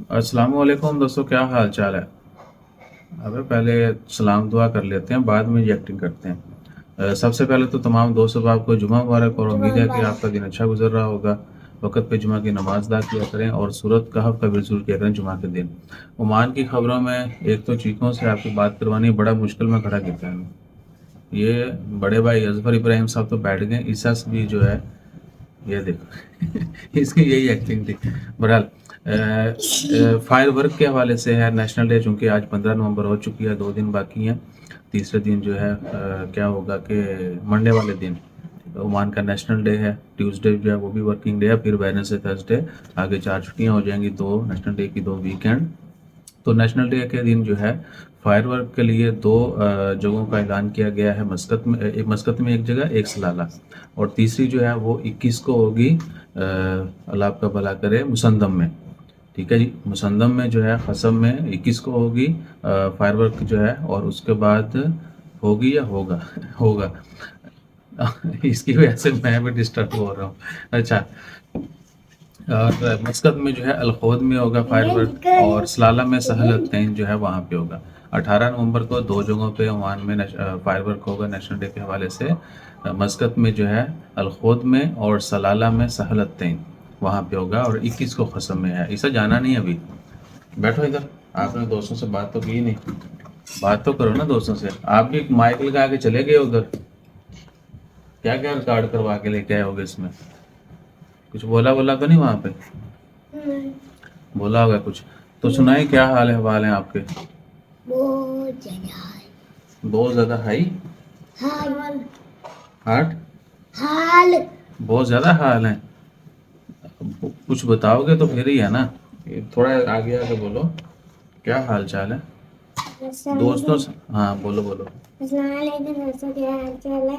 अस्सलाम वालेकुम दोस्तों, क्या हाल चाल है। अबे पहले सलाम दुआ कर लेते हैं, बाद में ये एक्टिंग करते हैं। सबसे पहले तो तमाम दोस्तों को आपको जुमा मुबारक और उम्मीद है कि आपका दिन अच्छा गुजर रहा होगा। वक़्त पे जुमा की नमाज अदा किया करें और सूरत कहफ का भी ज़रूर किया करें जुमा के दिन। ओमान की खबरों में एक तो चीखों से आपकी बात करवानी बड़ा मुश्किल में खड़ा किया है। ये बड़े भाई अजहर इब्राहिम साहब तो बैठ गए, ईसा से भी जो है ये देखो इसकी यही एक्टिंग थी। बहरहाल फायर वर्क के हवाले से है नेशनल डे, चूँकि आज 15 नवंबर हो चुकी है, 2 दिन बाकी हैं। तीसरे दिन जो है क्या होगा कि मंडे वाले दिन ओमान का नेशनल डे है। ट्यूसडे जो है वो भी वर्किंग डे है, फिर वेडनेसडे थर्सडे आगे 4 छुट्टियां हो जाएंगी, 2 नेशनल डे की 2 वीकेंड। तो नेशनल डे के दिन जो है फायरवर्क के लिए 2 जगहों का ऐलान किया गया है। मस्कत में एक जगह, एक सलाला, और तीसरी जो है वो 21 को होगी, अल्लाह आपका भला करे, मुसंदम में। ठीक है जी, मुसंदम में जो है खसम में 21 को होगी फायरवर्क जो है, और उसके बाद होगी या होगा होगा इसकी वजह से मैं भी डिस्टर्ब हो रहा हूँ। अच्छा, और मस्कत में जो है अलखोद में होगा फायरवर्क, और सलाला में सहलतैन जो है वहाँ पे होगा। 18 नवंबर को 2 जगहों पे ओमान में फायरवर्क होगा नेशनल डे के हवाले से। मस्कत में जो है अलखोद में, और सलाला में सहलतैन वहाँ पे होगा, और 21 को खसम में है। इसे जाना नहीं अभी। बैठो इधर, आपने दोस्तों से बात तो की नहीं, बात तो करो ना दोस्तों से। आप भी माइक लगा के चले गए उधर, क्या क्या रिकॉर्ड करवा के लेके आए होगे इसमें। कुछ बोला बोला तो नहीं वहाँ पे, बोला होगा कुछ। तो सुनाइए, क्या हाल है हवाल है आपके। बहुत ज्यादा है। बहुत ज़्यादा हाई हाल हार्ट, हाल बहुत ज़्यादा हाल है। कुछ बताओगे तो फिर ही है ना। ये थोड़ा आगे आगे बोलो, क्या हाल चाल है दोस्तों से। हाँ बोलो बोलो। दोस्तों, क्या हाल चाल है।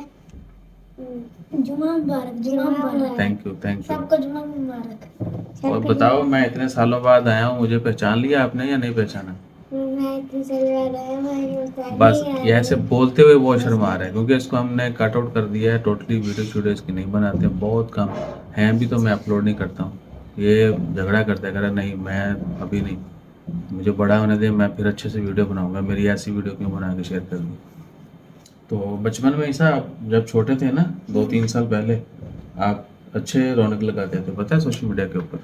जुमा मुबारक, जुमा मुबारक। Thank you thank you. सबको जुमा मुबारक। और बताओ, मैं इतने सालों बाद आया हूँ, मुझे पहचान लिया आपने या नहीं पहचाना। मैं इतने साल बाद आया, मैं पहचान बस नहीं ये आया। ऐसे बोलते हुए बहुत शर्मा रहा है, क्योंकि इसको हमने कट आउट कर दिया है टोटली। वीडियो वीडियो इसकी नहीं बनाते, बहुत कम हैं भी, तो मैं अपलोड नहीं करता हूँ। ये झगड़ा करता है, कह रहा नहीं मैं अभी नहीं, मुझे बड़ा होने दे, मैं फिर अच्छे से वीडियो बनाऊंगा, मेरी ऐसी वीडियो क्यों बना के शेयर कर दी। तो बचपन में ऐसा, जब छोटे थे ना, 2-3 साल पहले, आप अच्छे रौनक लगाते थे पता है सोशल मीडिया के ऊपर,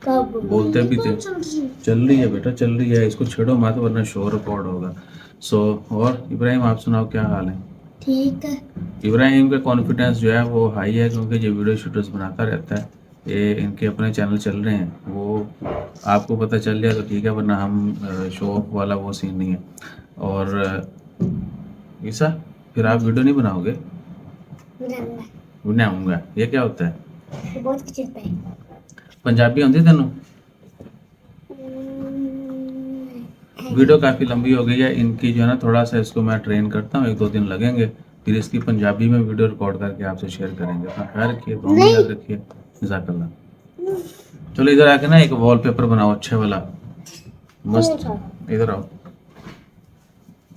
कब बोलते भी थे। चल रही है बेटा, चल रही है, इसको छेड़ो मत वरना शोर रिकॉर्ड होगा। सो और इब्राहिम, आप सुनाओ क्या हाल है। ठीक है। इब्राहिम का कॉन्फिडेंस जो है वो हाई है, क्योंकि ये वीडियो शूटर्स बनाता रहता है। ये इनके अपने चैनल चल रहे हैं, वो आपको पता चल जाए तो ठीक है, वरना हम शो ऑफ वाला वो सीन नहीं है। और ईसा, फिर आप वीडियो नहीं बनाओगे। बनाऊंगा। बनाऊंगा, ये क्या होता है। ये बहुत कुछ होता है। पंजाबी आती तेनों। वीडियो काफ़ी लंबी हो गई है इनकी जो है ना, थोड़ा सा इसको मैं ट्रेन करता हूँ, 1-2 दिन लगेंगे, फिर इसकी पंजाबी में वीडियो रिकॉर्ड करके आपसे शेयर करेंगे। अपना ख्याल रखिए, दुआ में याद रखिए। जज़ाकल्लाह। चलो इधर आके ना एक वॉलपेपर बनाओ अच्छे वाला, मस्त। इधर आओ,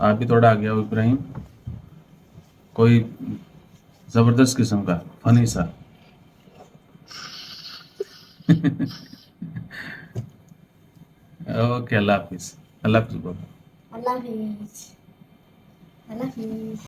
आप भी थोड़ा आगे आओ इब्राहिम, कोई ज़बरदस्त किस्म का फनी सा ओके, अल्लाह हाफिज़। अल्लाह हाफिज़ बोलो। अल्लाह हाफिज। अल्लाह हाफिज।